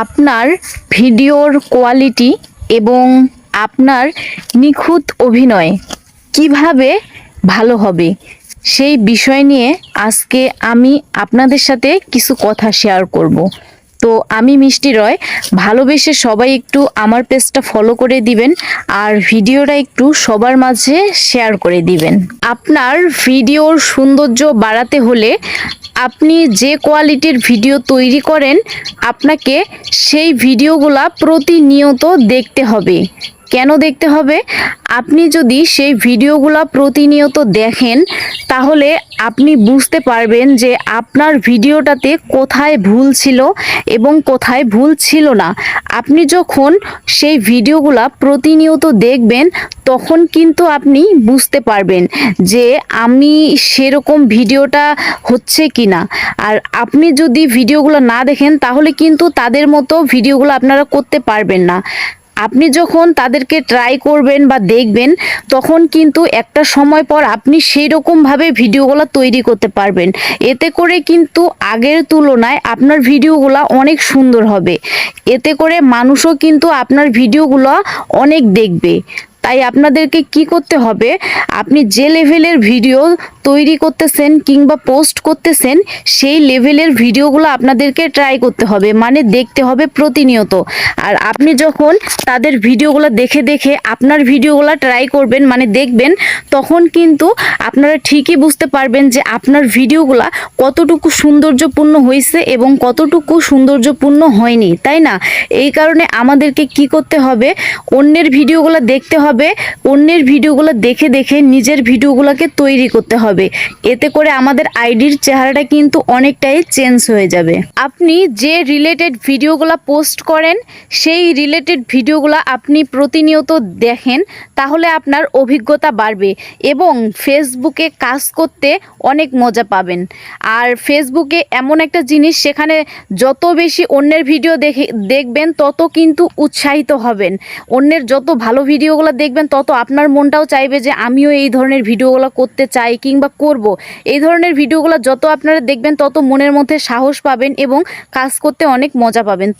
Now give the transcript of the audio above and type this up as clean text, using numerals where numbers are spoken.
আপনার ভিডিওর কোয়ালিটি এবং আপনার নিখুঁত অভিনয় কিভাবে ভালো হবে সেই বিষয় নিয়ে আজকে আমি আপনাদের সাথে কিছু কথা শেয়ার করব। তো আমি মিষ্টি রয়, ভালোবেসে সবাই একটু আমার পেজটা ফলো করে দিবেন আর ভিডিওটা একটু সবার মাঝে শেয়ার করে দিবেন। আপনার ভিডিওর সৌন্দর্য বাড়াতে হলে আপনি যে কোয়ালিটির ভিডিও তৈরি করেন আপনাকে সেই ভিডিওগুলা প্রতিনিয়ত দেখতে হবে। কেন দেখতে হবে? আপনি যদি সেই ভিডিওগুলো প্রতিনিয়ত দেখেন তাহলে আপনি বুঝতে পারবেন যে আপনার ভিডিওটাতে কোথায় ভুল ছিল এবং কোথায় ভুল ছিল না। আপনি যখন সেই ভিডিওগুলো প্রতিনিয়ত দেখবেন তখন কিন্তু আপনি বুঝতে পারবেন যে আমি সেরকম ভিডিওটা হচ্ছে কি না। আর আপনি যদি ভিডিওগুলো না দেখেন তাহলে কিন্তু তাদের মতো ভিডিওগুলো আপনারা করতে পারবেন না। আপনি যখন তাদেরকে ট্রাই করবেন বা দেখবেন তখন কিন্তু একটা সময় পর আপনি সেই রকমভাবে ভিডিওগুলো তৈরি করতে পারবেন। এতে করে কিন্তু আগের তুলনায় আপনার ভিডিওগুলো অনেক সুন্দর হবে। এতে করে মানুষও কিন্তু আপনার ভিডিওগুলো অনেক দেখবে। তাই আপনাদেরকে কি করতে হবে, আপনি যে লেভেলের ভিডিও তৈরি করতেছেন কিংবা পোস্ট করতেছেন সেই লেভেলের ভিডিওগুলো আপনাদেরকে ট্রাই করতে হবে, মানে দেখতে হবে প্রতিনিয়ত। আর আপনি যখন তাদের ভিডিওগুলো দেখে দেখে আপনার ভিডিওগুলো ট্রাই করবেন মানে দেখবেন তখন কিন্তু আপনারা ঠিকই বুঝতে পারবেন যে আপনার ভিডিওগুলো কতটুকু সৌন্দর্যপূর্ণ হয়েছে এবং কতটুকু সৌন্দর্যপূর্ণ হয়নি, তাই না? এই কারণে আমাদেরকে কি করতে হবে, অন্যের ভিডিওগুলো দেখতে হবে, অন্যের ভিডিওগুলো দেখে দেখে নিজের ভিডিওগুলোকে তৈরি করতে হবে। এতে করে আমাদের আইডির চেহারাটা কিন্তু অনেকটাই চেঞ্জ হয়ে যাবে। আপনি যে রিলেটেড ভিডিওগুলো পোস্ট করেন সেই রিলেটেড ভিডিওগুলো আপনি প্রতিনিয়ত দেখেন তাহলে আপনার অভিজ্ঞতা বাড়বে এবং ফেসবুকে কাজ করতে অনেক মজা পাবেন। আর ফেসবুকে এমন একটা জিনিস, সেখানে যত বেশি অন্যের ভিডিও দেখবেন তত কিন্তু উৎসাহিত হবেন। অন্যের যত ভালো ভিডিওগুলো দেখবেন তত আপনার মনটাও চাইবে যে আমিও এই ধরনের ভিডিওগুলো করতে চাই কিংবা করব। এই ধরনের ভিডিওগুলো যত আপনারা দেখবেন তত মনের মধ্যে সাহস পাবেন এবং কাজ করতে অনেক মজা পাবেন।